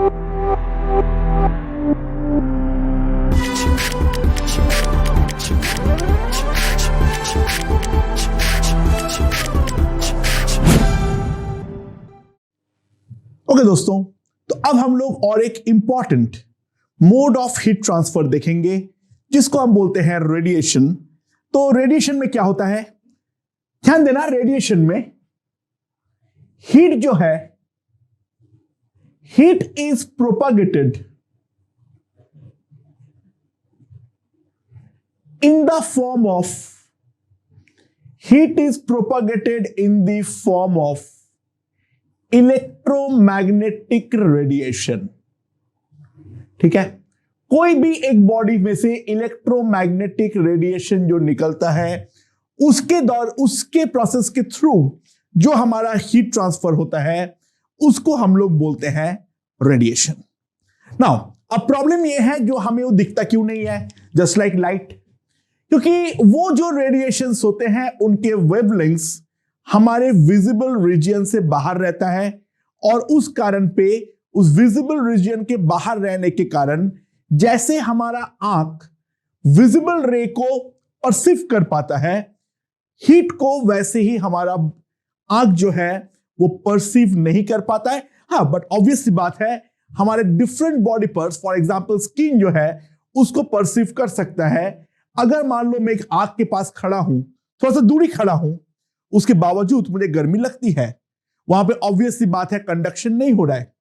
Okay दोस्तों, तो अब हम लोग और एक important mode of heat transfer देखेंगे जिसको हम बोलते हैं रेडिएशन। तो रेडिएशन में क्या होता है, ध्यान देना, रेडिएशन में हीट जो है, heat is propagated in the form of, heat is propagated in the form of electromagnetic radiation. ठीक है, कोई भी एक बॉडी में से इलेक्ट्रोमैग्नेटिक रेडिएशन जो निकलता है उसके प्रोसेस के थ्रू जो हमारा हीट ट्रांसफर होता है उसको हम लोग बोलते हैं रेडिएशन। नाउ अब प्रॉब्लम यह है जो हमें वो दिखता क्यों नहीं है, जस्ट लाइक लाइट, क्योंकि वो जो रेडिएशंस होते हैं उनके वेवलेंथ्स हमारे विजिबल रीजन से बाहर रहता है और उस कारण पे, उस विजिबल रीजन के बाहर रहने के कारण जैसे हमारा आंख विजिबल रे को परसीव कर पाता है हीट को, वैसे ही हमारा आंख जो है वो परसीव नहीं कर पाता है। हाँ, बट ऑब्वियस सी बात है हमारे different body parts, for example skin जो है उसको परसीव कर सकता है। अगर मान लो मैं एक आंख के पास खड़ा हूं, थोड़ा सा दूरी खड़ा हूं, उसके बावजूद मुझे गर्मी लगती है, वहां पे ऑब्वियस सी बात है कंडक्शन नहीं हो रहा है।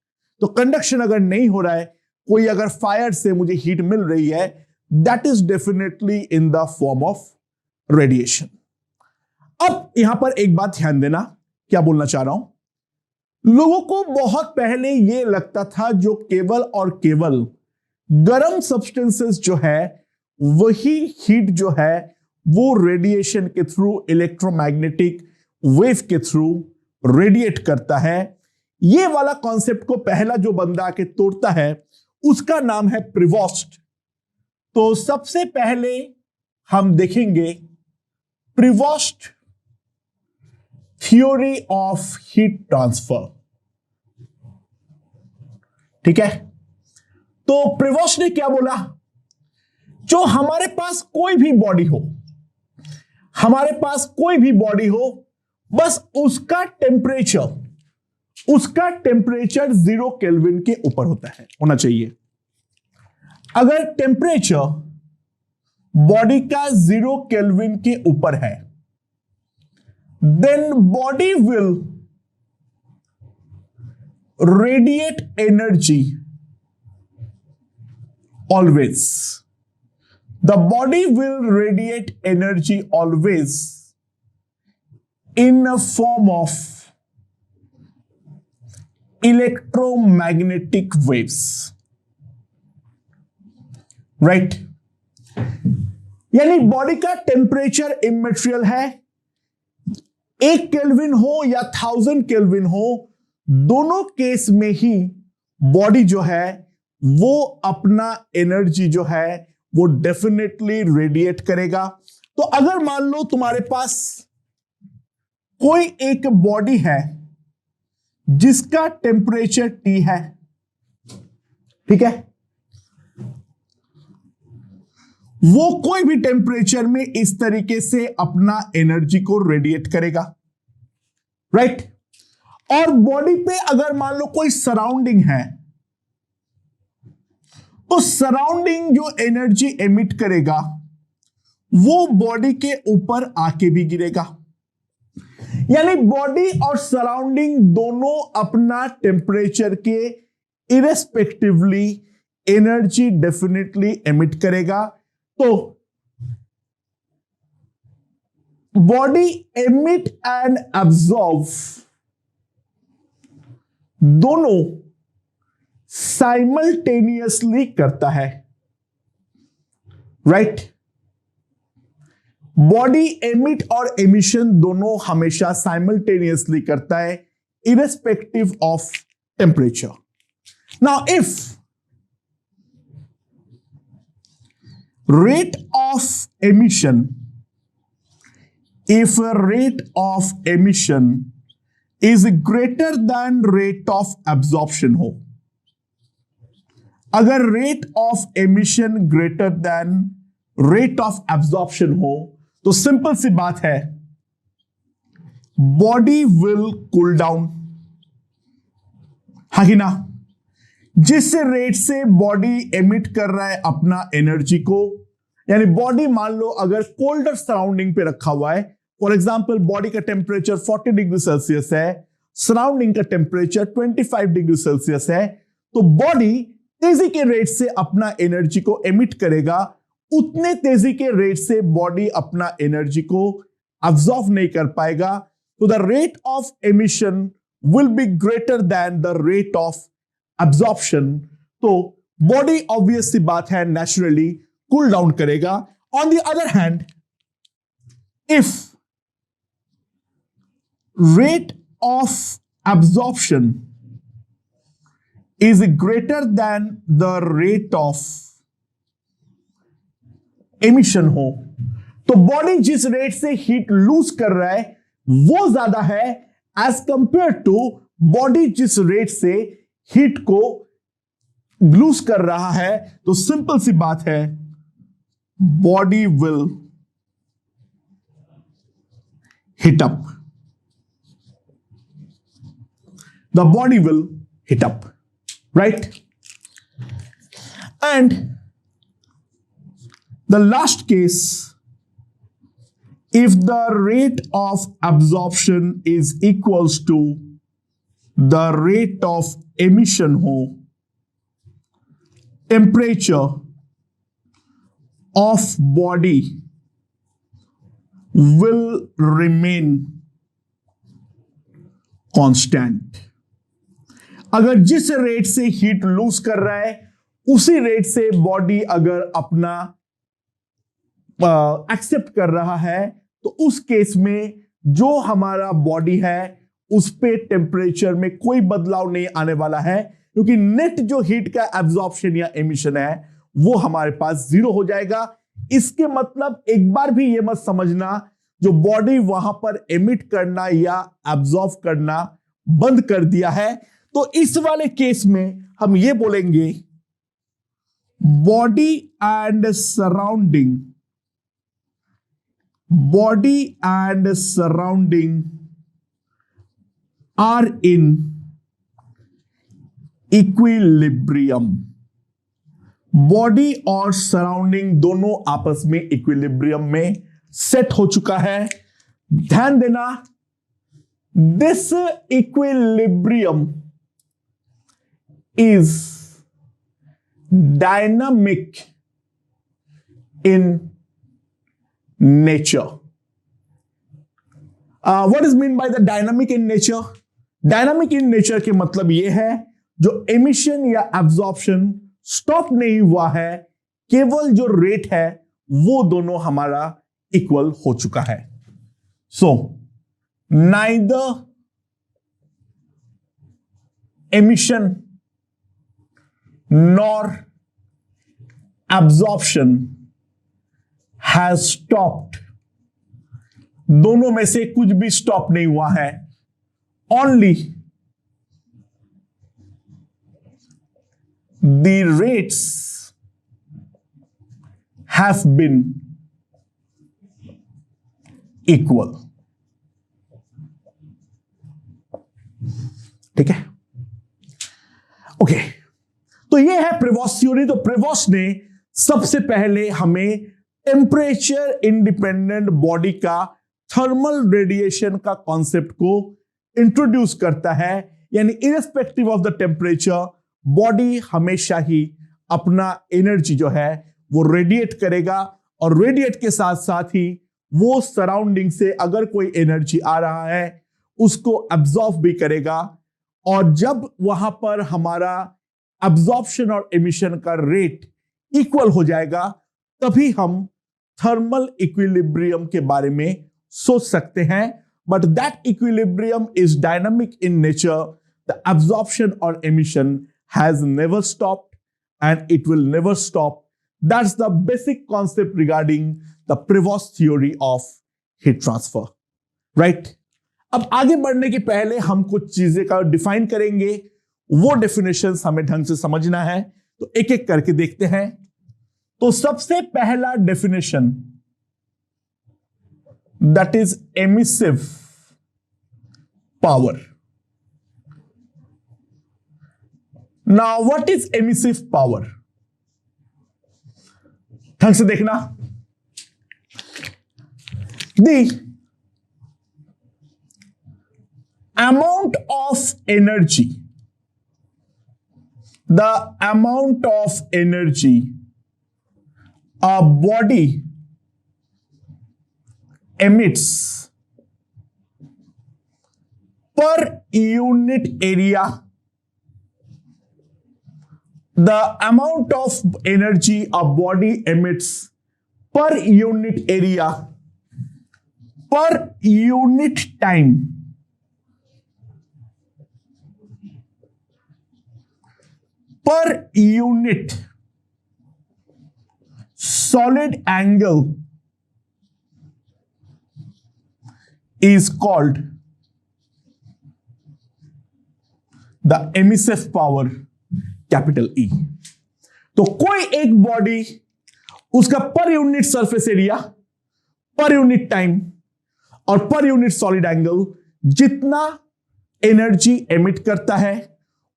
तो कंडक्शन अगर नहीं हो रहा है, कोई अगर फायर से मुझे हीट मिल रही है, that is definitely in the form of radiation. अब यहां पर एक बात ध्यान देना, क्या बोलना चाह रहा हूं, लोगों को बहुत पहले यह लगता था जो केवल और केवल गर्म सब्सटेंसेस जो है वही हीट जो है वो रेडिएशन के थ्रू, इलेक्ट्रोमैग्नेटिक वेव के थ्रू रेडिएट करता है। ये वाला कॉन्सेप्ट को पहला जो बंदा आके तोड़ता है उसका नाम है प्रिवॉस्ट। तो सबसे पहले हम देखेंगे प्रिवॉस्ट थ्योरी ऑफ हीट ट्रांसफर। ठीक है, तो प्रिवॉस्ट ने क्या बोला, जो हमारे पास कोई भी बॉडी हो, हमारे पास कोई भी बॉडी हो, बस उसका टेम्परेचर 0 केल्विन के ऊपर होना चाहिए। अगर टेम्परेचर बॉडी का 0 केल्विन के ऊपर है, then body will radiate energy always. The body will radiate energy always in a form of electromagnetic waves, right? यानी बॉडी का टेम्परेचर इमेटेरियल है, 1 केल्विन हो या 1000 केल्विन हो, दोनों केस में ही बॉडी जो है वो अपना एनर्जी जो है वो डेफिनेटली रेडिएट करेगा। तो अगर मान लो तुम्हारे पास कोई एक बॉडी है जिसका टेम्परेचर T है, ठीक है, वो कोई भी टेम्परेचर में इस तरीके से अपना एनर्जी को रेडिएट करेगा, राइट? और बॉडी पे अगर मान लो कोई सराउंडिंग है, तो सराउंडिंग जो एनर्जी एमिट करेगा वो बॉडी के ऊपर आके भी गिरेगा। यानी बॉडी और सराउंडिंग दोनों अपना टेम्परेचर के इरेस्पेक्टिवली एनर्जी डेफिनेटली एमिट करेगा। तो बॉडी एमिट एंड एब्जॉर्ब दोनों साइमल्टेनियसली करता है, राइट? बॉडी एमिट और एमिशन दोनों हमेशा साइमल्टेनियसली करता है irrespective of temperature. Now if rate of emission, if a rate of emission is greater than rate of absorption हो, अगर rate of emission greater than rate of absorption हो तो simple सी बात है, बॉडी विल कूल डाउन, हाँ कि ना। जिस रेट से बॉडी एमिट कर रहा है अपना एनर्जी को, यानी बॉडी मान लो अगर कोल्डर सराउंडिंग पे रखा हुआ है, फॉर एग्जांपल बॉडी का टेम्परेचर 40 डिग्री सेल्सियस है, सराउंडिंग का टेम्परेचर 25 डिग्री सेल्सियस है, तो बॉडी तेजी के रेट से अपना एनर्जी को एमिट करेगा। उतने तेजी के रेट से बॉडी अपना एनर्जी को अब्सॉर्ब नहीं कर पाएगा, तो the rate of emission will be greater than the rate of absorption. तो बॉडी ऑब्वियस सी बात है नेचुरली कूल डाउन करेगा। On the other hand, if rate of absorption is greater than the rate of emission हो, तो body जिस rate से heat loose कर रहा है वो ज्यादा है एज कंपेयर टू बॉडी जिस रेट से हीट को लूज कर रहा है। तो सिंपल सी बात है, body will heat up, the body will heat up, right? And the last case, if the rate of absorption is equals to the rate of emission ho, temperature of body will remain constant। अगर जिस rate से heat loose कर रहा है उसी rate से body अगर अपना एक्सेप्ट कर रहा है, तो उस केस में जो हमारा बॉडी है उस पे टेम्परेचर में कोई बदलाव नहीं आने वाला है, क्योंकि नेट जो हीट का एब्जॉर्प्शन या एमिशन है वो हमारे पास 0 हो जाएगा। इसके मतलब एक बार भी ये मत समझना जो बॉडी वहां पर एमिट करना या एब्जॉर्ब करना बंद कर दिया है। तो इस वाले केस में हम ये बोलेंगे, body and surrounding are in equilibrium. Body और सराउंडिंग दोनों आपस में इक्विलिब्रियम में सेट हो चुका है। ध्यान देना, this equilibrium is dynamic in nature. What is meant by the dynamic in nature? Dynamic in nature के मतलब यह है जो emission या absorption stop नहीं हुआ है, केवल जो रेट है वो दोनों हमारा इक्वल हो चुका है। So neither emission nor absorption has stopped। दोनों में से कुछ भी स्टॉप नहीं हुआ है। Only the rates have been equal। ठीक है, ओके। तो ये है प्रेवॉस थ्योरी। तो प्रेवॉस ने सबसे पहले हमें टेम्परेचर इंडिपेंडेंट बॉडी का थर्मल रेडिएशन का कॉन्सेप्ट को इंट्रोड्यूस करता है, यानी irrespective of the temperature body हमेशा ही अपना एनर्जी जो है वो रेडिएट करेगा, और रेडिएट के साथ साथ ही वो सराउंडिंग से अगर कोई एनर्जी आ रहा है उसको एब्जॉर्ब भी करेगा। और जब वहां पर हमारा एब्जॉर्प्शन और एमिशन का रेट इक्वल हो जाएगा तभी हम थर्मल इक्विलिब्रियम के बारे में सोच सकते हैं। But that equilibrium is dynamic in nature. The absorption और emission has never stopped and it will never stop. That's the basic concept regarding the Prevost's theory of heat transfer, right. अब आगे बढ़ने के पहले हम कुछ चीजें का डिफाइन करेंगे, वो डेफिनेशंस हमें ढंग से समझना है। तो एक एक करके देखते हैं। तो सबसे पहला definition, that is emissive power. Now what is emissive power? ढंग से देखना। The amount of energy, the amount of energy a body emits per unit area, the amount of energy a body emits per unit area per unit time per unit solid angle is called the emissive power, capital E। तो कोई एक body, उसका per unit surface area, per unit time और per unit solid angle जितना energy emit करता है,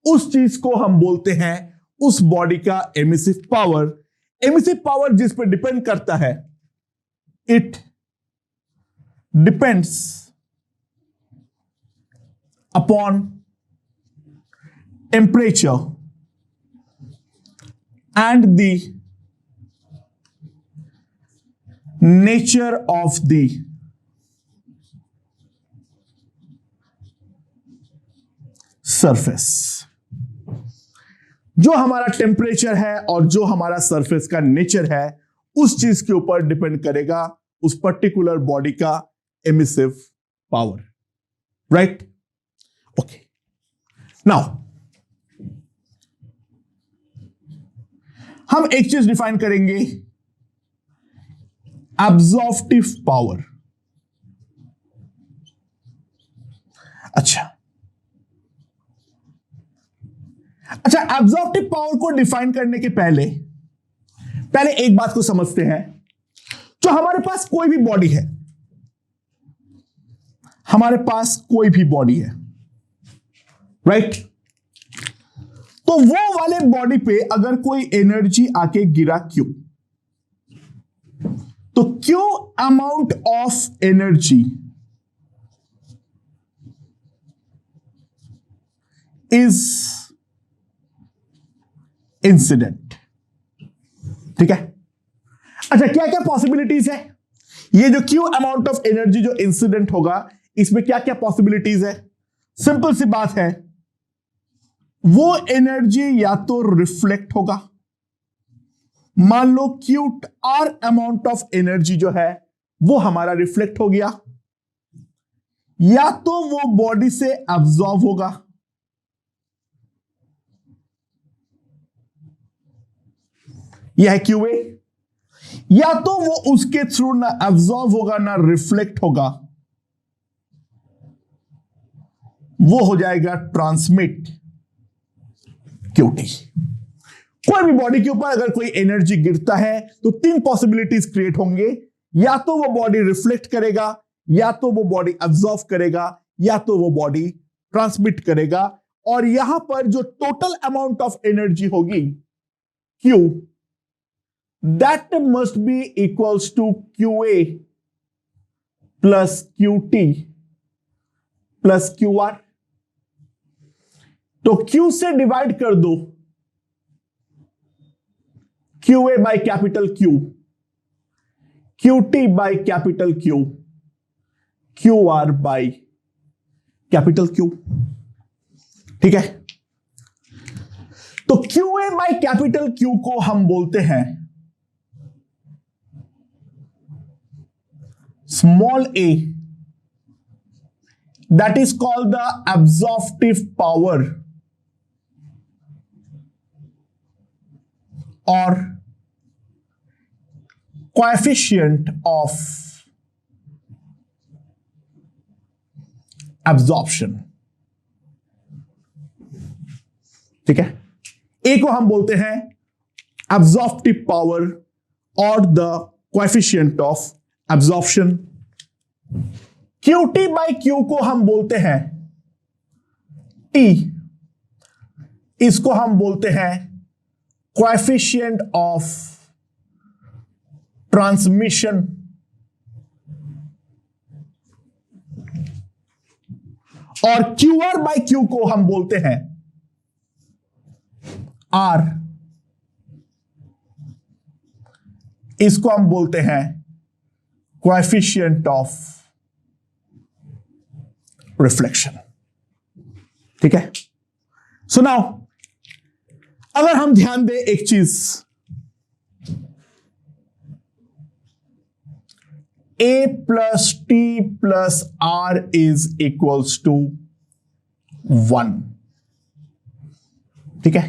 उस चीज को हम बोलते हैं उस बॉडी का एमिसिव पावर। एमिसिव पावर जिस पर डिपेंड करता है, it depends upon temperature and the nature of the surface. जो हमारा टेम्परेचर है और जो हमारा सरफेस का नेचर है, उस चीज के ऊपर डिपेंड करेगा उस पर्टिकुलर बॉडी का emissive power, right? Okay, now हम एक चीज डिफाइन करेंगे, एब्जॉर्प्टिव पावर। अच्छा, एब्जॉर्प्टिव पावर को डिफाइन करने के पहले एक बात को समझते हैं। जो हमारे पास कोई भी बॉडी है, हमारे पास कोई भी बॉडी है, राइट? तो वो वाले बॉडी पे अगर कोई एनर्जी आके गिरा क्यू, तो Q amount of energy is incident. ठीक है? अच्छा, क्या क्या पॉसिबिलिटीज है? ये जो क्यू अमाउंट ऑफ एनर्जी जो इंसिडेंट होगा, इसमें क्या क्या पॉसिबिलिटीज है? सिंपल सी बात है, वो एनर्जी या तो रिफ्लेक्ट होगा, मान लो Q R amount of energy जो है वो हमारा रिफ्लेक्ट हो गया, या तो वो बॉडी से अब्सॉर्ब होगा, यह है क्यू ए, या तो वो उसके थ्रू ना अब्सॉर्ब होगा ना रिफ्लेक्ट होगा, वो हो जाएगा ट्रांसमिट क्यूटी। कोई भी बॉडी के ऊपर अगर कोई एनर्जी गिरता है तो तीन पॉसिबिलिटीज क्रिएट होंगे, या तो वो बॉडी रिफ्लेक्ट करेगा, या तो वो बॉडी अब्सॉर्ब करेगा, या तो वो बॉडी ट्रांसमिट करेगा। और यहां पर जो टोटल अमाउंट ऑफ एनर्जी होगी Q, that must be equals to QA plus QT plus QR। तो Q से डिवाइड कर दो QA by capital Q, QT by capital Q, QR by capital Q। ठीक है? तो QA बाय कैपिटल Q को हम बोलते हैं small a, that is called the absorptive power or coefficient of absorption। ठीक है? ए को हम बोलते हैं एब्जॉर्प्टिव पावर और the coefficient of absorption. QT by Q को हम बोलते हैं T, इसको हम बोलते हैं कोएफिशिएंट ऑफ ट्रांसमिशन। और QR बाई क्यू को हम बोलते हैं R, इसको हम बोलते हैं कोएफिशिएंट ऑफ रिफ्लेक्शन। ठीक है, सो नाउ अगर हम ध्यान दें एक चीज, A plus T plus R is equals to 1। ठीक है,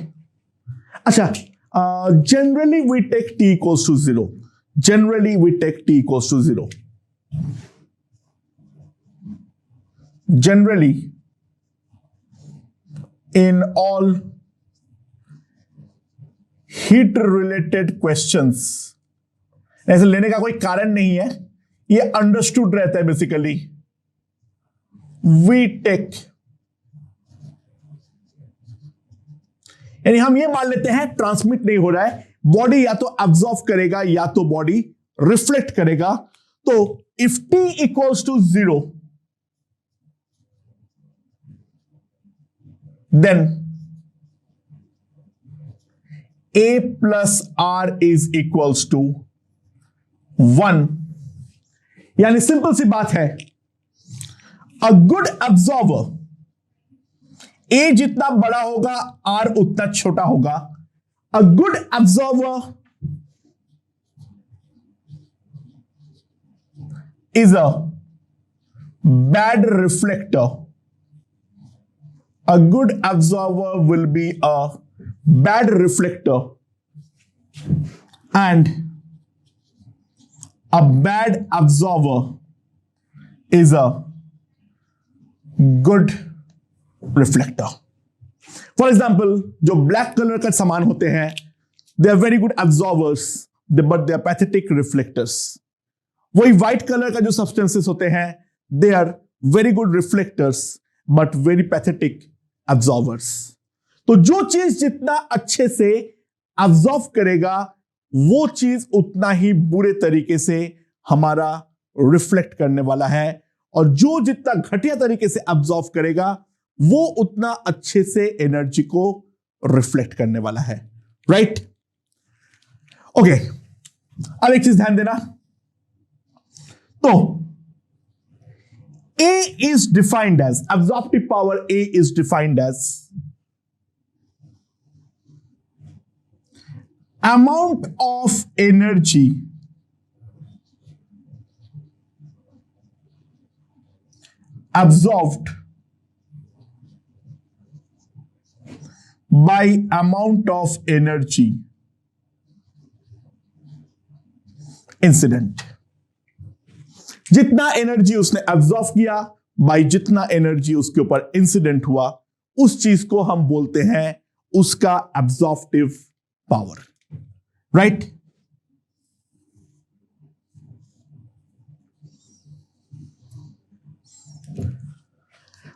अच्छा, generally we take T equals to 0, generally we take T equals to 0, generally in all heat related questions ऐसे लेने का कोई कारण नहीं है, ये अंडरस्टूड रहता है बेसिकली। वी टेक, यानी हम ये मान लेते हैं ट्रांसमिट नहीं हो रहा है, बॉडी या तो एब्जॉर्ब करेगा या तो बॉडी रिफ्लेक्ट करेगा। तो if T equals to 0 then A plus R is equals to 1। यानी सिंपल सी बात है, अ गुड एब्जॉर्वर, A जितना बड़ा होगा R उतना छोटा होगा। A good absorber is a bad reflector. A good absorber will be a bad reflector and a bad absorber is a good reflector. For example, जो black color का सामान होते हैं, they are very good absorbers, but they are pathetic reflectors. वही white color का जो substances होते हैं, they are very good reflectors but very pathetic absorbers. तो जो चीज जितना अच्छे से एब्जॉर्ब करेगा वो चीज उतना ही बुरे तरीके से हमारा रिफ्लेक्ट करने वाला है, और जो जितना घटिया तरीके से एब्जॉर्ब करेगा वो उतना अच्छे से एनर्जी को रिफ्लेक्ट करने वाला है। राइट, ओके, अब एक चीज ध्यान देना, तो A is defined as, absorptive power A is defined as amount of energy absorbed by amount of energy incident। जितना एनर्जी उसने एब्जॉर्ब किया बाय जितना एनर्जी उसके ऊपर इंसिडेंट हुआ, उस चीज को हम बोलते हैं उसका absorptive power. Right,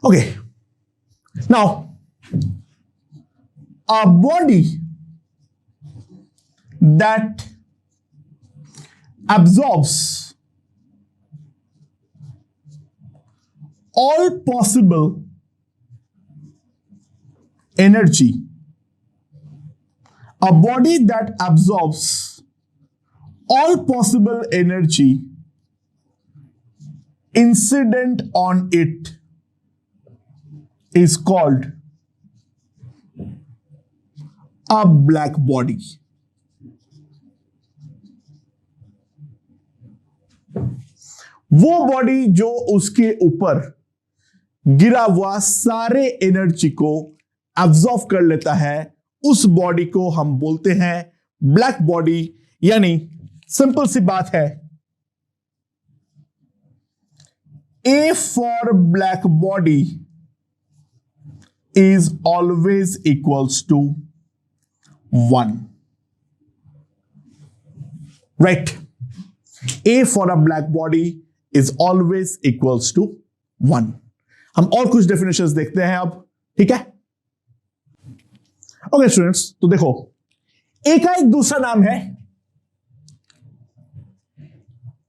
okay, now a body that absorbs all possible energy, a body that absorbs all possible energy incident on it is called a black body। वो बॉडी जो उसके ऊपर गिरा हुआ सारे एनर्जी को एब्जॉर्ब कर लेता है, उस बॉडी को हम बोलते हैं ब्लैक बॉडी। यानी सिंपल सी बात है, A for black body is always equals to 1. Right? A for a black body is always equals to 1. हम और कुछ डेफिनेशंस देखते हैं अब, ठीक है? ओके स्टूडेंट्स, तो देखो, ए का एक दूसरा नाम है,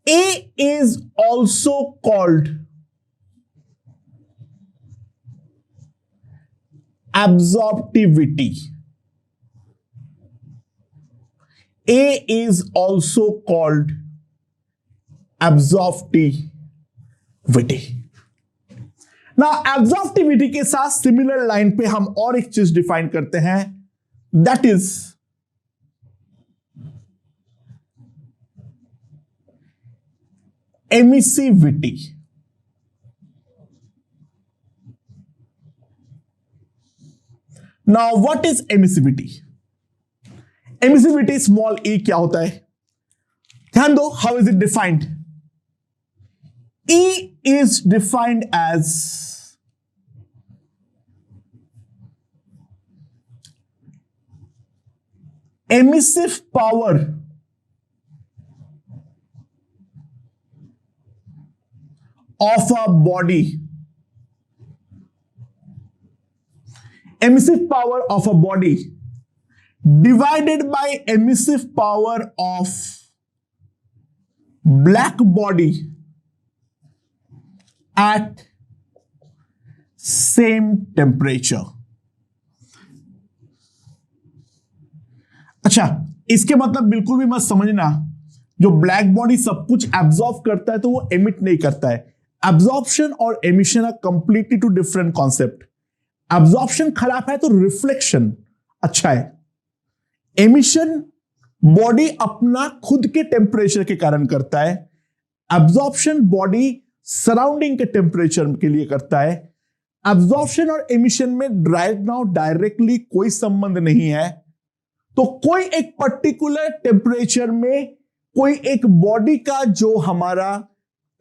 A is also called absorptivity. A is also called absorptivity. ना absorptivity के साथ सिमिलर लाइन पे हम और एक चीज डिफाइन करते हैं, that is emissivity. Now what is emissivity? Emissivity small e क्या होता है? ध्यान दो, how is it defined? E is defined as emissive power of a body. Emissive power of a body divided by emissive power of black body at same temperature. अच्छा, इसके मतलब बिल्कुल भी मत समझना जो ब्लैक बॉडी सब कुछ एब्जॉर्ब करता है तो वो एमिट नहीं करता है. एब्जॉर्प्शन और emission are completely two different concept. Absorption खराब है तो रिफ्लेक्शन अच्छा है. एमिशन बॉडी अपना खुद के टेम्परेचर के कारण करता है. एब्जॉर्प्शन बॉडी सराउंडिंग के टेम्परेचर के लिए करता है. एब्जॉर्प्शन और एमिशन में राइट नाउ डायरेक्टली कोई संबंध नहीं है. तो कोई एक पर्टिकुलर टेम्परेचर में कोई एक बॉडी का जो हमारा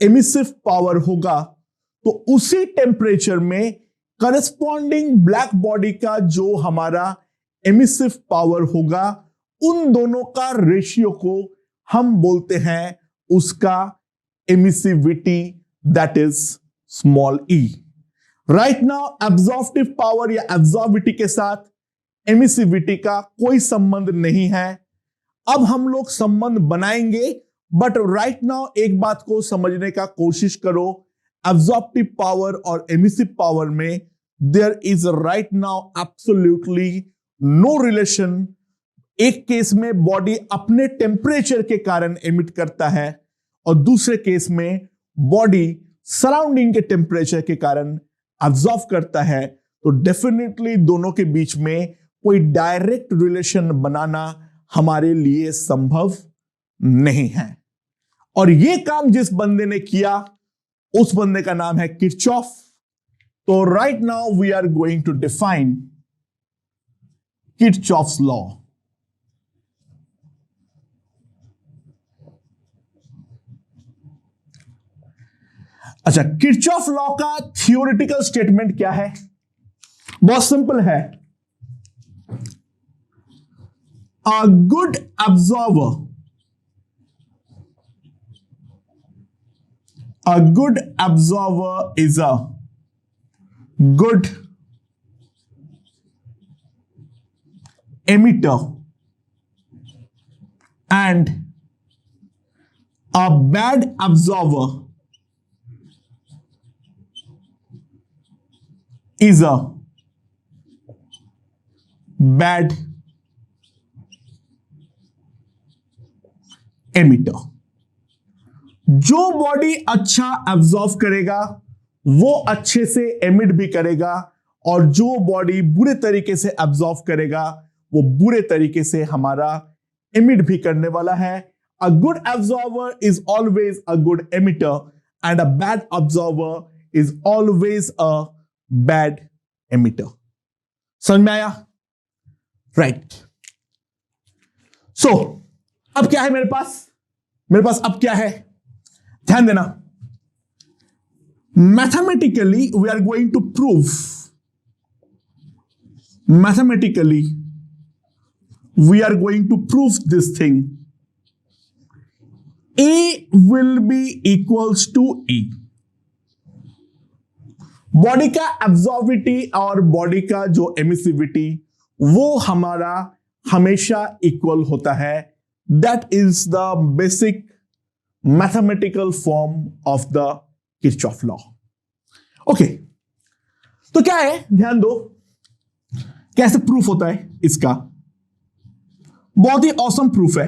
एमिसिव पावर होगा तो उसी टेम्परेचर में करस्पॉन्डिंग ब्लैक बॉडी का जो हमारा एमिसिव पावर होगा, उन दोनों का रेशियो को हम बोलते हैं उसका emissivity, that is small E. Right now absorptive power या एब्जॉर्बिविटी के साथ एमिसिविटी का कोई संबंध नहीं है. अब हम लोग संबंध बनाएंगे, बट राइट नाउ एक बात को समझने का कोशिश करो. एब्जॉर्प्टिव पावर और एमिसिव पावर में there is right now absolutely no relation. एक केस में बॉडी अपने टेम्परेचर के कारण एमिट करता है और दूसरे केस में बॉडी सराउंडिंग के टेम्परेचर के कारण एब्जॉर्ब करता है. तो डेफिनेटली दोनों के बीच में कोई डायरेक्ट रिलेशन बनाना हमारे लिए संभव नहीं है. और ये काम जिस बंदे ने किया उस बंदे का नाम है किरचॉफ. तो right now we are going to define Kirchhoff's law. अच्छा, किरचॉफ लॉ का थियोरेटिकल स्टेटमेंट क्या है? बहुत सिंपल है. A good absorber, a good absorber is a good emitter and a bad absorber is a bad emitter. जो body अच्छा absorb करेगा वो अच्छे से एमिट भी करेगा, और जो बॉडी बुरे तरीके से एब्जॉर्ब करेगा वो बुरे तरीके से हमारा एमिट भी करने वाला है. A good absorber is always a good emitter and a bad absorber is always a bad emitter. समझ में आया? राइट. सो अब क्या है मेरे पास? मेरे पास अब क्या है? ध्यान देना. Mathematically we are going to prove, mathematically we are going to prove this thing. A will be equals to E. Body का एब्जॉर्बिविटी और बॉडी का जो एमिसिविटी वो हमारा हमेशा इक्वल होता है. That is the basic mathematical form of the Kirchhoff law. Okay, तो क्या है, ध्यान दो कैसे प्रूफ होता है इसका. बहुत ही ऑसम प्रूफ है.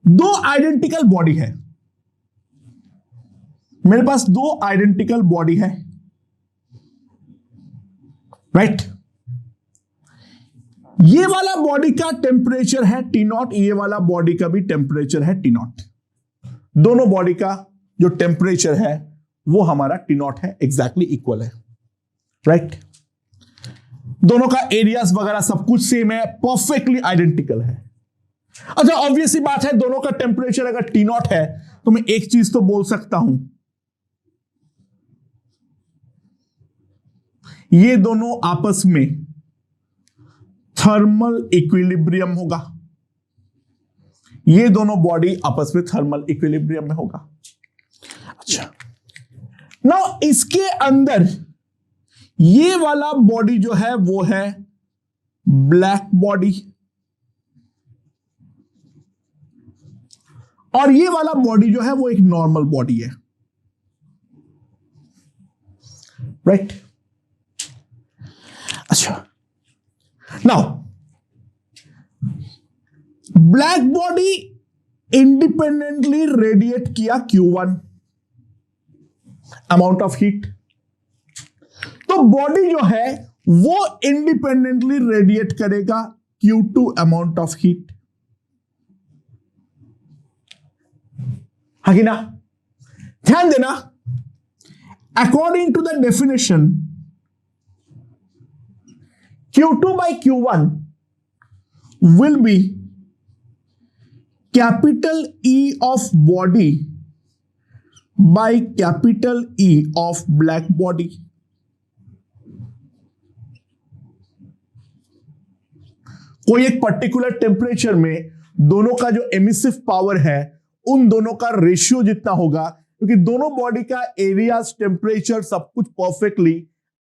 दो आइडेंटिकल बॉडी है, मेरे पास दो आइडेंटिकल बॉडी है, राइट. ये वाला बॉडी का टेम्परेचर है T0, ये वाला बॉडी का भी टेम्परेचर है T0. दोनों बॉडी का जो टेम्परेचर है वो हमारा T0 है, एग्जैक्टली इक्वल है, राइट. दोनों का एरियाज वगैरह सब कुछ सेम है, परफेक्टली आइडेंटिकल है. अच्छा, ऑब्वियस सी बात है, दोनों का टेम्परेचर अगर T0 है तो मैं एक चीज तो बोल सकता हूं, ये दोनों आपस में थर्मल इक्विलिब्रियम होगा. ये दोनों बॉडी आपस में थर्मल इक्विलिब्रियम में होगा. अच्छा, नाउ इसके अंदर ये वाला बॉडी जो है वो है ब्लैक बॉडी, और ये वाला बॉडी जो है वो एक नॉर्मल बॉडी है, राइट. अच्छा, now black body independently radiate किया Q1 अमाउंट ऑफ हीट, तो बॉडी जो है वो इंडिपेंडेंटली रेडिएट करेगा Q2 अमाउंट ऑफ हीट. हाँ कि ना? ध्यान देना, according to the definition Q2 by Q1 will be capital E of body by capital E of black body. कोई एक पर्टिकुलर टेम्परेचर में दोनों का जो एमिसिव पावर है उन दोनों का रेशियो जितना होगा, क्योंकि दोनों बॉडी का एरिया, टेम्परेचर सब कुछ परफेक्टली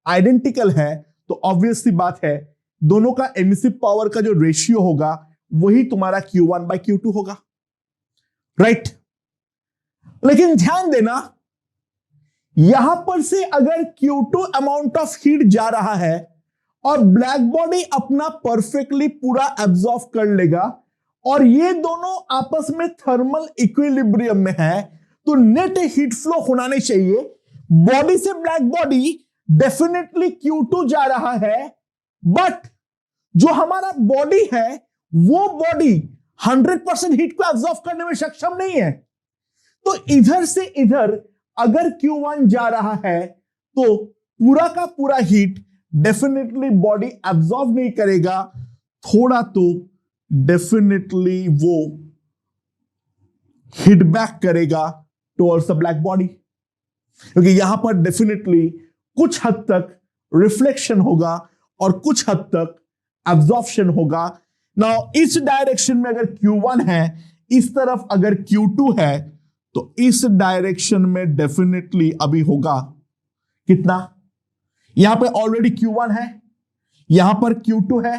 आइडेंटिकल है, तो ऑब्वियस सी बात है दोनों का एमिसिव पावर का जो रेशियो होगा वही तुम्हारा Q1 by Q2 होगा, राइट. लेकिन ध्यान देना, यहां पर से अगर Q2 अमाउंट ऑफ हीट जा रहा है और ब्लैक बॉडी अपना परफेक्टली पूरा एब्जॉर्ब कर लेगा और ये दोनों आपस में थर्मल इक्विलिब्रियम में है, तो नेट हीट फ्लो होना नहीं चाहिए. बॉडी से ब्लैक बॉडी डेफिनेटली Q2 जा रहा है, बट जो हमारा बॉडी है वो बॉडी 100% हीट को एब्जॉर्ब करने में सक्षम नहीं है. तो इधर से इधर अगर Q1 जा रहा है तो पूरा का पूरा हीट डेफिनेटली बॉडी एब्जॉर्ब नहीं करेगा, थोड़ा तो डेफिनेटली वो हिट बैक करेगा टुवर्ड्स द ब्लैक बॉडी, क्योंकि यहां पर डेफिनेटली कुछ हद तक रिफ्लेक्शन होगा और कुछ हद तक एब्जॉर्प्शन होगा. नाउ इस डायरेक्शन में अगर Q1 है, इस तरफ अगर Q2 है, तो इस डायरेक्शन में डेफिनेटली अभी होगा कितना, यहां पे ऑलरेडी Q1 है, यहां पर Q2 है,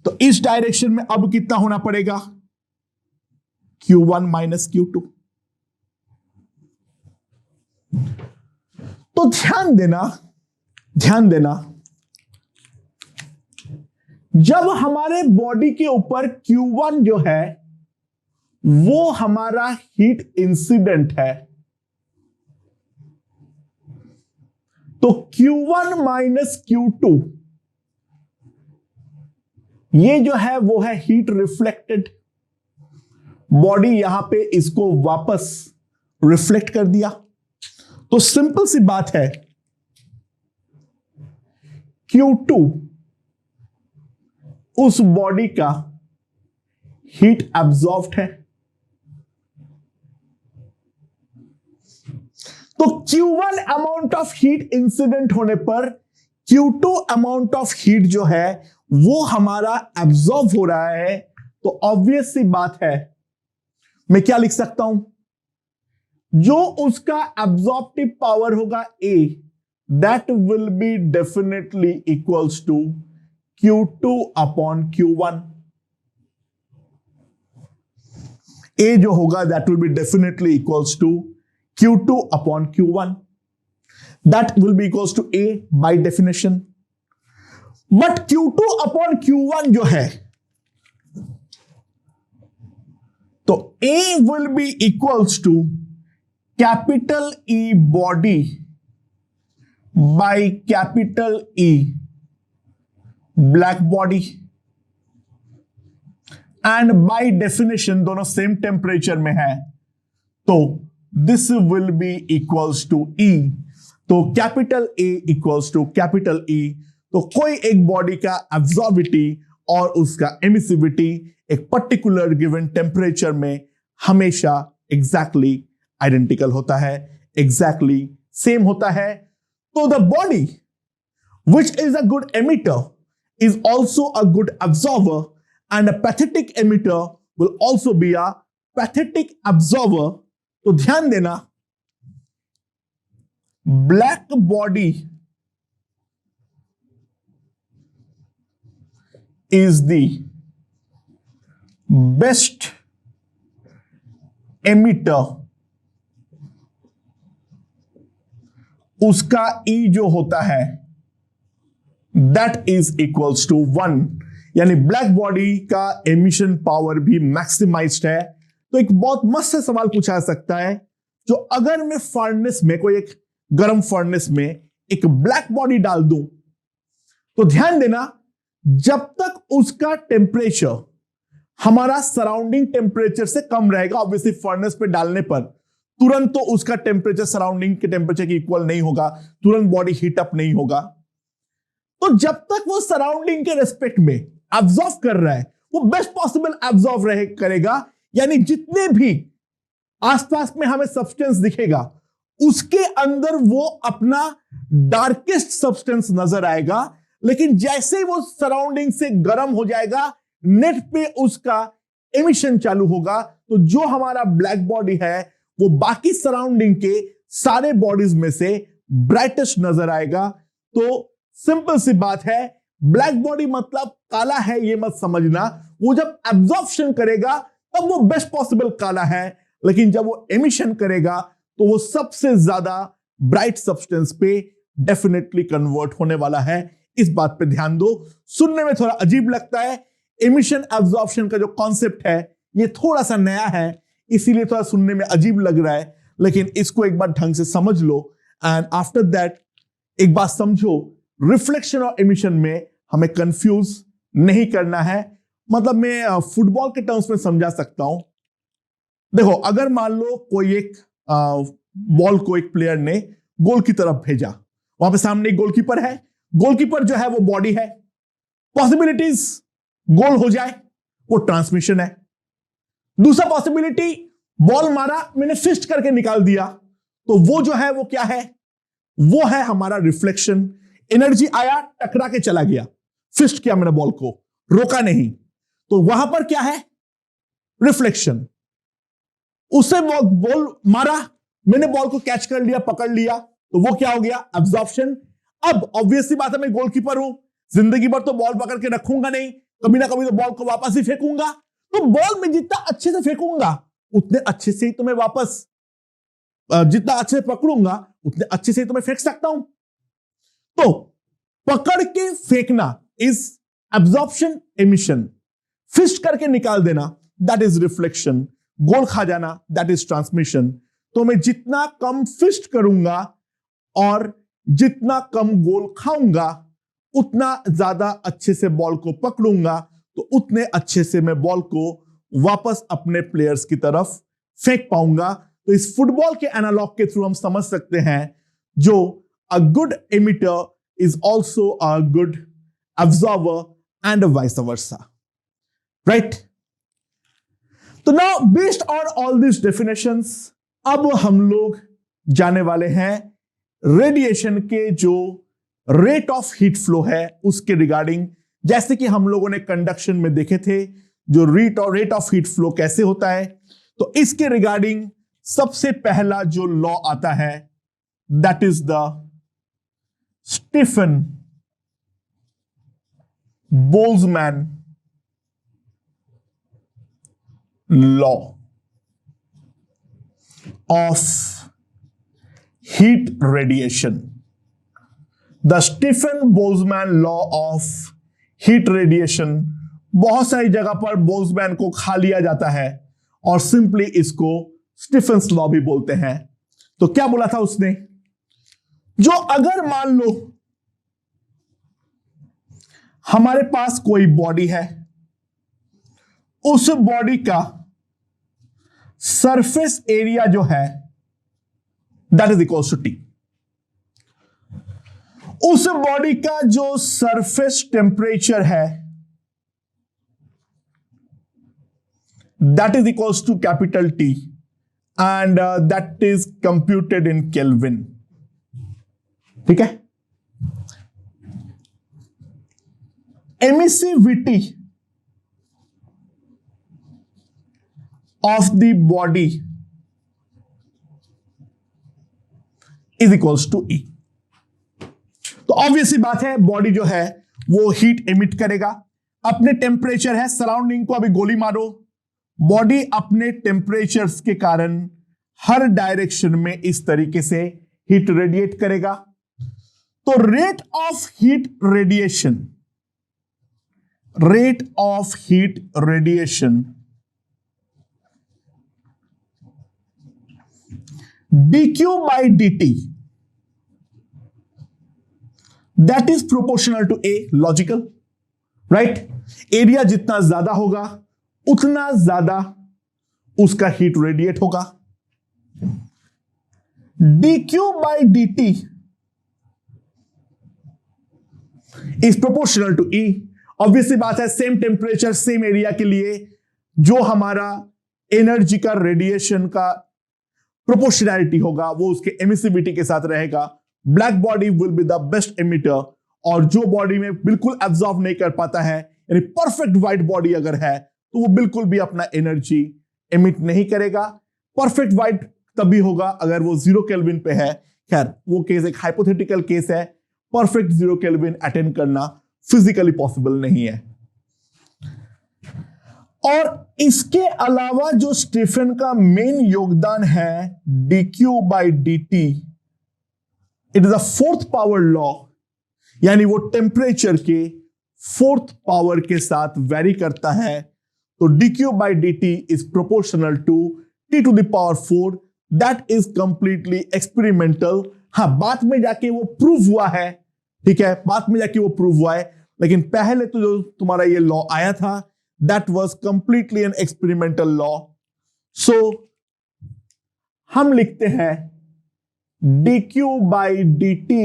तो इस डायरेक्शन में अब कितना होना पड़ेगा, Q1 माइनस Q2. तो ध्यान देना, जब हमारे बॉडी के ऊपर Q1 जो है वो हमारा हीट इंसिडेंट है, तो Q1 माइनस Q2 ये जो है वो है हीट रिफ्लेक्टेड. बॉडी यहां पे इसको वापस रिफ्लेक्ट कर दिया. तो सिंपल सी बात है, Q2 उस बॉडी का हीट एब्जॉर्ब्ड है. तो Q1 amount of heat incident होने पर Q2 अमाउंट ऑफ हीट जो है वो हमारा एब्जॉर्ब हो रहा है। तो ऑब्वियस सी बात है, मैं क्या लिख सकता हूं, जो उसका एब्जॉर्प्टिव पावर होगा A, that will be definitely equals to Q2 upon Q1। A जो होगा that will be definitely equals to Q2 upon Q1, that will be equals to A by definition. But Q2 upon Q1 जो है, तो A will be equals to capital E body by capital E black body, and by definition दोनों same temperature में है, तो this will be equals to E। तो capital A equals to capital E। तो कोई एक बॉडी का एब्जॉर्बिटी और उसका एमिसिविटी एक पर्टिकुलर गिवन टेम्परेचर में हमेशा एग्जैक्टली आइडेंटिकल होता है, एग्जैक्टली सेम होता है। तो the body which is a good emitter is also a good absorber, and a pathetic emitter will also be a pathetic absorber। तो ध्यान देना, black body is the best emitter। उसका E जो होता है दैट इज इक्वल्स टू 1, यानी black body का emission power भी मैक्सिमाइज्ड है। तो एक बहुत मस्त सवाल पूछा जा सकता है, जो अगर मैं फर्नेस में, कोई एक गर्म फर्नेस में एक ब्लैक बॉडी डाल दूं, तो ध्यान देना, जब तक उसका टेम्परेचर हमारा सराउंडिंग टेम्परेचर से कम रहेगा, ऑब्वियसली फर्नेस पे डालने पर तुरंत तो उसका टेम्परेचर सराउंडिंग के टेम्परेचर के इक्वल नहीं होगा, तुरंत बॉडी हीट अप नहीं होगा। तो जब तक वो सराउंडिंग के रेस्पेक्ट में एब्जॉर्ब कर रहा है, वो बेस्ट पॉसिबल एब्जॉर्ब करेगा, यानी जितने भी आसपास में हमें सब्सटेंस दिखेगा उसके अंदर वो अपना डार्केस्ट सब्सटेंस नजर आएगा। लेकिन जैसे ही वो सराउंडिंग से गर्म हो जाएगा, नेट पे उसका एमिशन चालू होगा, तो जो हमारा ब्लैक बॉडी है वो बाकी सराउंडिंग के सारे बॉडीज में से ब्राइटेस्ट नजर आएगा। तो सिंपल सी बात है, ब्लैक बॉडी मतलब काला है ये मत समझना, वो जब एब्जॉर्प्शन करेगा तब वो बेस्ट पॉसिबल काला है, लेकिन जब वो एमिशन करेगा तो वो सबसे ज्यादा ब्राइट सब्सटेंस पे डेफिनेटली कन्वर्ट होने वाला है। इस बात पे ध्यान दो। सुनने में थोड़ा अजीब लगता है, एमिशन एब्जॉर्प्शन का जो कॉन्सेप्ट है ये थोड़ा सा नया है, इसीलिए थोड़ा सुनने में अजीब लग रहा है, लेकिन इसको एक बार ढंग से समझ लो। एंड आफ्टर दैट एक बात समझो, रिफ्लेक्शन और एमिशन में हमें कंफ्यूज नहीं करना है। मतलब मैं फुटबॉल के टर्म्स में समझा सकता हूं। देखो, अगर मान लो कोई एक बॉल को एक प्लेयर ने गोल की तरफ भेजा, वहां पे सामने एक गोलकीपर है, गोलकीपर जो है वो बॉडी है, पॉसिबिलिटीज गोल हो जाए वो ट्रांसमिशन है। दूसरा पॉसिबिलिटी, बॉल मारा, मैंने फिस्ट करके निकाल दिया, तो वो जो है वो क्या है, वो है हमारा रिफ्लेक्शन। एनर्जी आया, टकरा के चला गया, फिस्ट किया मैंने बॉल को, रोका नहीं, तो वहां पर क्या है, रिफ्लेक्शन। उसे बॉल मारा, मैंने बॉल को कैच कर लिया, पकड़ लिया, तो वो क्या हो गया, एब्जॉर्प्शन। अब ऑब्वियसली बात है, मैं गोलकीपर हूं, जिंदगी भर तो बॉल पकड़ के रखूंगा नहीं, कभी ना कभी तो बॉल को वापस ही फेंकूंगा। तो बॉल में जितना अच्छे से फेंकूंगा उतने अच्छे से ही तो मैं वापस, जितना अच्छे से पकड़ूंगा उतने अच्छे से ही तो मैं फेंक सकता हूं। तो पकड़ के फेंकना इज एब्जॉर्प्शन, एमिशन। फिस्ट करके निकाल देना दैट इज रिफ्लेक्शन। गोल खा जाना दैट इज ट्रांसमिशन। तो मैं जितना कम फिस्ट करूंगा और जितना कम गोल खाऊंगा, उतना ज्यादा अच्छे से बॉल को पकड़ूंगा, तो उतने अच्छे से मैं बॉल को वापस अपने प्लेयर्स की तरफ फेंक पाऊंगा। तो इस फुटबॉल के एनालॉग के थ्रू हम समझ सकते हैं, जो a good emitter is also a good absorber and vice versa, right? So now based on all these definitions, अब हम लोग जाने वाले हैं रेडिएशन के जो रेट ऑफ हीट फ्लो है उसके रिगार्डिंग। जैसे कि हम लोगों ने कंडक्शन में देखे थे जो रेट ऑफ हीट फ्लो कैसे होता है, तो इसके रिगार्डिंग सबसे पहला जो लॉ आता है that is the Stefan Boltzmann law of heat radiation. The Stefan Boltzmann law of heat radiation, बहुत सारी जगह पर बोल्ट्जमैन को खा लिया जाता है और सिंपली इसको स्टीफन्स लॉ भी बोलते हैं। तो क्या बोला था उसने, जो अगर मान लो हमारे पास कोई बॉडी है, उस बॉडी का सरफेस एरिया जो है that is equals to T, उस बॉडी का जो सरफेस टेम्परेचर है that is equals to capital T and that is computed in kelvin. ठीक है, emissivity of the body is equals to E. तो ऑब्वियसली बात है बॉडी जो है वो हीट एमिट करेगा, अपने टेम्परेचर है, सराउंडिंग को अभी गोली मारो, बॉडी अपने टेम्परेचर्स के कारण हर डायरेक्शन में इस तरीके से हीट रेडिएट करेगा। तो rate of heat radiation, rate of heat radiation dq by dt that is proportional to a, logical right. Area जितना ज्यादा होगा उतना ज्यादा उसका हीट रेडिएट होगा। dq by dt is proportional to E। Obviously बात है सेम टेम्परेचर सेम एरिया के लिए जो हमारा एनर्जी का रेडिएशन का प्रोपोर्शनैलिटी होगा वो उसके एमिसिविटी के साथ रहेगा। Black body will be the best emitter, और जो बॉडी में बिल्कुल एब्जॉर्ब नहीं कर पाता है, यानी परफेक्ट व्हाइट बॉडी अगर है तो वो बिल्कुल भी अपना एनर्जी एमिट नहीं करेगा। परफेक्ट व्हाइट तभी होगा अगर वो 0 केल्विन पे है। खैर वो केस एक हाइपोथेटिकल केस है, परफेक्ट 0 केल्विन अटेंड करना फिजिकली पॉसिबल नहीं है। और इसके अलावा जो स्टीफन का मेन योगदान है dq by dt, it is a fourth power law, यानी वो टेम्परेचर के फोर्थ पावर के साथ वेरी करता है। तो dq by dt is proportional to t to the power 4। That is completely experimental. हाँ, बाद में जाके वो प्रूव हुआ है, ठीक है, बाद में जाके वो प्रूव हुआ है, लेकिन पहले तो जो तुम्हारा ये लॉ आया था that was completely an experimental law। so हम लिखते हैं dq by dt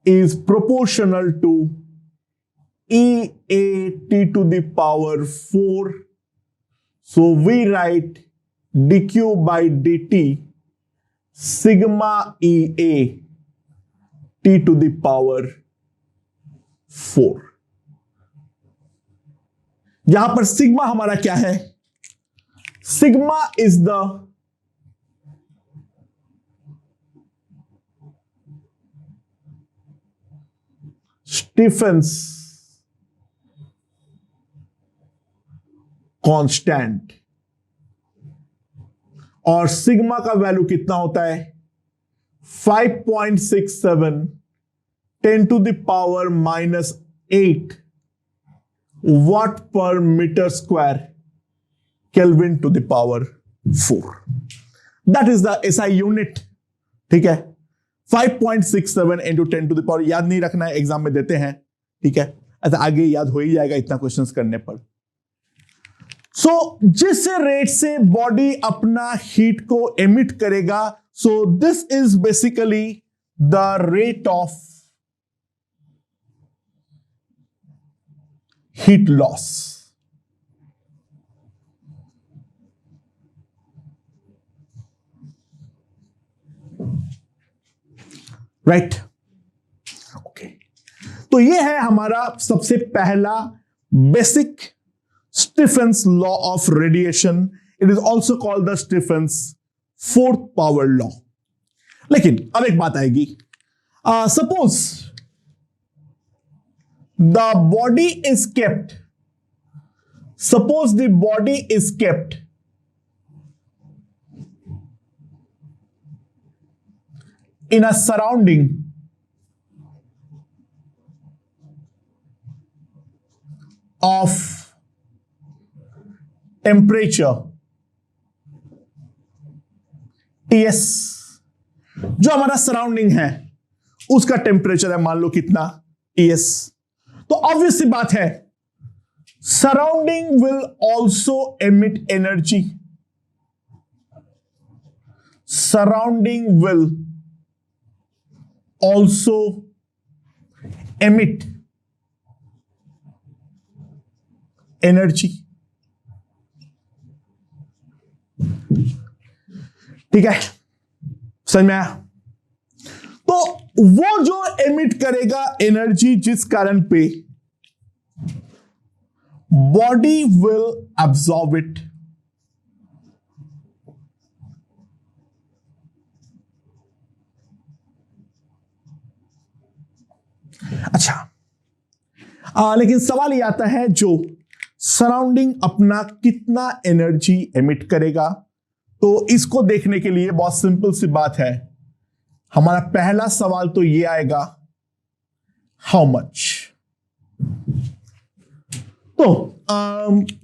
is proportional to EAT to the power 4। so we write dq by dt sigma EA t to the power 4। यहां पर सिग्मा हमारा क्या है, sigma is the Stefan's constant, और sigma का वैल्यू कितना होता है 5.67 10 to the power -8 watt per meter square Kelvin to the power 4। That is the SI unit। ठीक है, 5.67 into 10 to the power, याद नहीं रखना है, एग्जाम में देते हैं, ठीक है, ऐसा आगे याद हो ही जाएगा इतना क्वेश्चंस करने पर। सो जिस रेट से बॉडी अपना हीट को एमिट करेगा, so this is basically the rate of heat loss। Right? Okay, तो ये है हमारा सबसे पहला basic Stefan's law of radiation. It is also called the Stefan's fourth power law. लेकिन अब एक बात आएगी. Suppose the body is kept, suppose the body is kept in a surrounding of temperature Ts. जो हमारा सराउंडिंग है उसका temperature है मान लो कितना, Ts. तो ऑब्वियस सी बात है surrounding will also emit energy. Surrounding will also emit energy. ठीक है, समझ में आया? तो वो जो एमिट करेगा एनर्जी, जिस कारण पे body will absorb it. अच्छा, लेकिन सवाल ये आता है जो सराउंडिंग अपना कितना एनर्जी एमिट करेगा. तो इसको देखने के लिए बहुत सिंपल सी बात है. हमारा पहला सवाल तो ये आएगा, हाउ मच. तो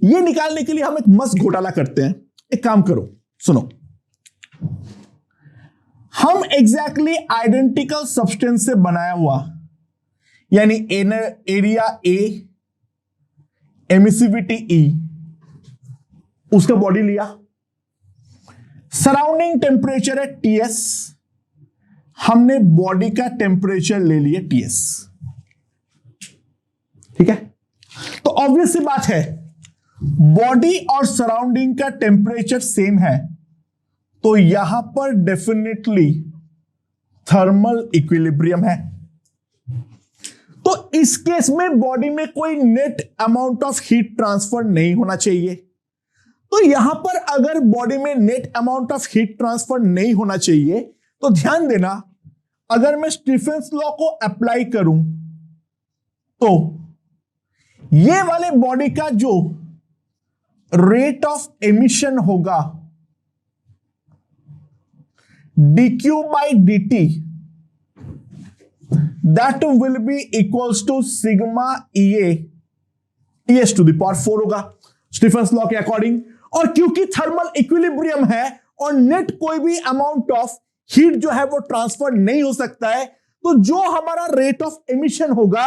ये निकालने के लिए हम एक मस्त घोटाला करते हैं. एक काम करो, सुनो. हम एग्जैक्टली आइडेंटिकल सब्सटेंस से बनाया हुआ, यानी एरिया ए, एमिसिविटी ई, उसका बॉडी लिया. सराउंडिंग टेम्परेचर है Ts, हमने बॉडी का टेम्परेचर ले लिया Ts. ठीक है, तो ऑब्वियस सी बात है बॉडी और सराउंडिंग का टेम्परेचर सेम है, तो यहां पर डेफिनेटली थर्मल इक्विलिब्रियम है. तो इस केस में बॉडी में कोई net amount of heat transfer नहीं होना चाहिए. तो यहां पर अगर बॉडी में net amount of heat transfer नहीं होना चाहिए, तो ध्यान देना, अगर मैं स्टीफेंस लॉ को अप्लाई करूं तो ये वाले बॉडी का जो रेट ऑफ एमिशन होगा dq by dt, that will be equals to sigma EA Ts to the power 4 होगा स्टीफेंस लॉ के अकॉर्डिंग. और क्योंकि थर्मल इक्विलिब्रियम है और नेट कोई भी अमाउंट ऑफ हीट जो है वो ट्रांसफर नहीं हो सकता है, तो जो हमारा रेट ऑफ एमिशन होगा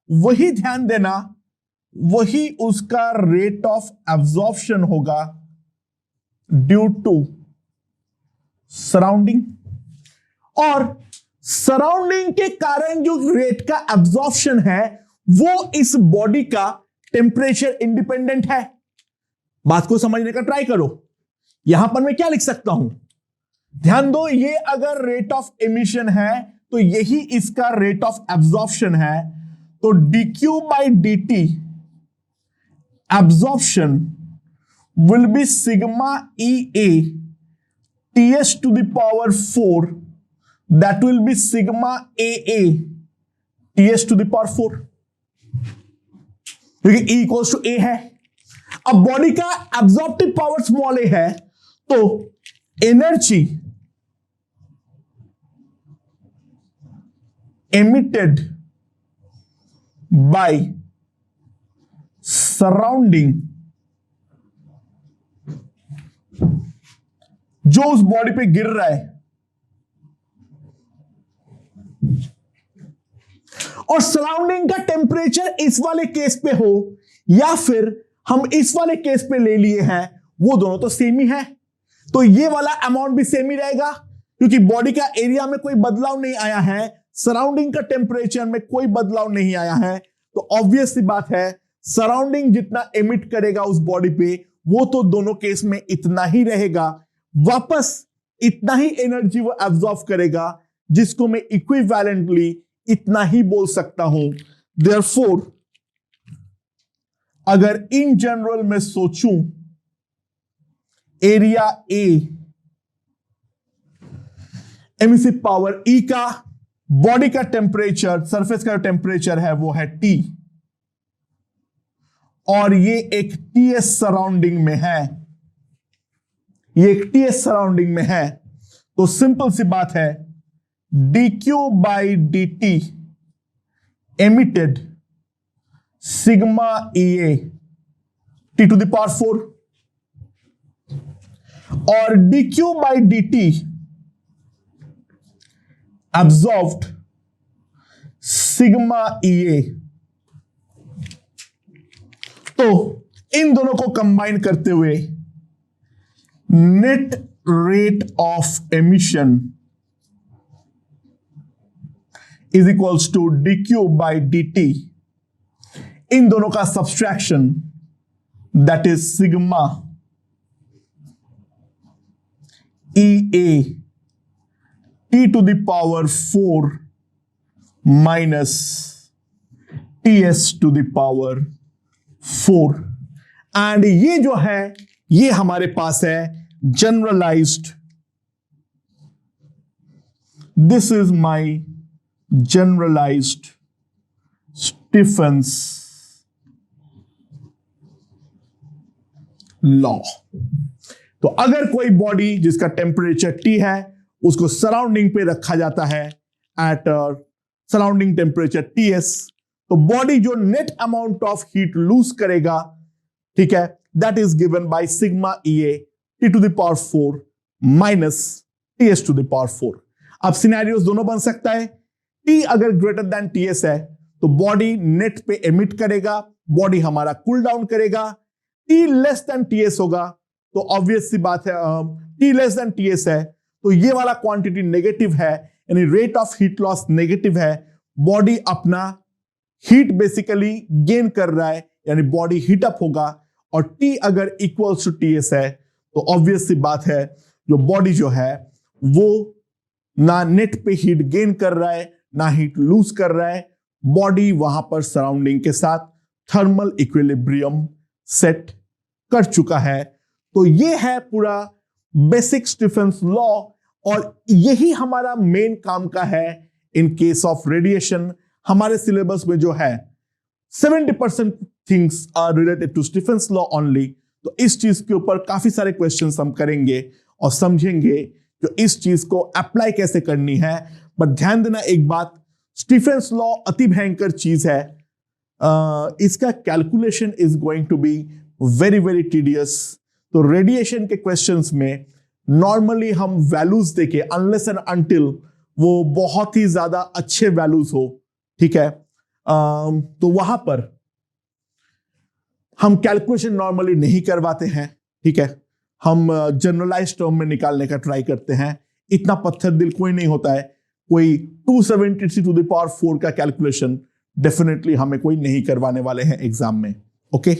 वही, ध्यान देना, वही उसका रेट ऑफ एब्जॉर्प्शन होगा ड्यू टू सराउंडिंग. और सराउंडिंग के कारण जो रेट का एब्जॉर्प्शन है वो इस बॉडी का टेम्परेचर इंडिपेंडेंट है. बात को समझने का ट्राई करो. यहां पर मैं क्या लिख सकता हूं, ध्यान दो, ये अगर रेट ऑफ एमिशन है तो यही इसका रेट ऑफ एब्जॉर्प्शन है. तो dq by dt absorption will be sigma EA Ts to the power 4, that will be sigma AA Ts to the power 4, क्योंकि E equals to A है. अब body का एब्जॉर्प्टिव पावर स्मॉल a है, तो energy emitted by surrounding, जो उस body पे गिर रहा है, और सराउंडिंग का टेम्परेचर इस वाले केस पे हो या फिर हम इस वाले केस पे ले लिए हैं, वो दोनों तो सेम ही है, तो ये वाला अमाउंट भी सेम ही रहेगा, क्योंकि बॉडी का एरिया में कोई बदलाव नहीं आया है, सराउंडिंग का टेम्परेचर में कोई बदलाव नहीं आया है. तो ऑब्वियस सी बात है सराउंडिंग जितना एमिट करेगा उस बॉडी पे वो तो दोनों केस में इतना ही रहेगा, वापस इतना ही एनर्जी वो एब्जॉर्ब करेगा जिसको मैं इक्विवेलेंटली इतना ही बोल सकता हूं। देयरफॉर अगर इन जनरल में सोचूं, एरिया ए एमिसिव पावर ई का, बॉडी का टेम्परेचर, सरफेस का टेम्परेचर है वो है टी, और ये एक टीएस सराउंडिंग में है, ये एक टीएस सराउंडिंग में है, तो सिंपल सी बात है dq by dt emitted sigma EA t to the power 4 और dq बाई dt absorbed सिग्मा EA। तो इन दोनों को कंबाइन करते हुए net rate of emission is equals to dq by dt, इन दोनों का subtraction that is sigma EA t to the power 4 minus ts to the power 4, and ये जो है ये हमारे पास है generalized, this is my generalised Stephen's law. तो अगर कोई बॉडी जिसका टेम्परेचर T है उसको सराउंडिंग पे रखा जाता है एट सराउंडिंग टेम्परेचर TS, तो बॉडी जो net amount of heat lose करेगा, ठीक है, that is given by sigma EA t to the power 4 minus TS to the power 4। अब सिनेरियोस दोनों बन सकता है, T अगर ग्रेटर देन TS है तो बॉडी नेट पे एमिट करेगा, बॉडी हमारा कूल डाउन करेगा। T लेस देन TS होगा तो ऑब्वियस सी बात है, T लेस देन TS है तो ये वाला क्वांटिटी नेगेटिव है, यानी rate of heat loss negative है, बॉडी अपना हीट बेसिकली गेन कर रहा है, यानी बॉडी हीट अप होगा। और T अगर इक्वल्स टू TS है तो ऑब्वियस सी बात है जो बॉडी जो है वो ना नेट पे हीट गेन कर रहा है ना हीट लूज कर रहा है, बॉडी वहां पर सराउंडिंग के साथ थर्मल इक्विलिब्रियम सेट कर चुका है। तो ये है पूरा बेसिक स्टीफेंस लॉ, और यही हमारा मेन काम का है इन केस ऑफ रेडिएशन। हमारे सिलेबस में जो है 70% things are related to Stefan's law only. तो इस चीज के ऊपर काफी सारे क्वेश्चंस हम करेंगे और समझेंगे जो इस चीज को अप्लाई कैसे करनी है। बट ध्यान देना एक बात, स्टीफेंस लॉ अति भयंकर चीज है, इसका calculation is going to be very very tedious. तो रेडिएशन के क्वेश्चंस में नॉर्मली हम वैल्यूज देके, अनलेस एंड अनटिल वो बहुत ही ज्यादा अच्छे वैल्यूज हो, ठीक है, तो वहां पर हम कैलकुलेशन नॉर्मली नहीं करवाते हैं, ठीक है, हम जनरलाइज टर्म में निकालने का ट्राई करते हैं। इतना पत्थर दिल कोई नहीं होता है, कोई 273 टू द पावर 4 का कैलकुलेशन डेफिनेटली हमें कोई नहीं करवाने वाले हैं एग्जाम में। ओके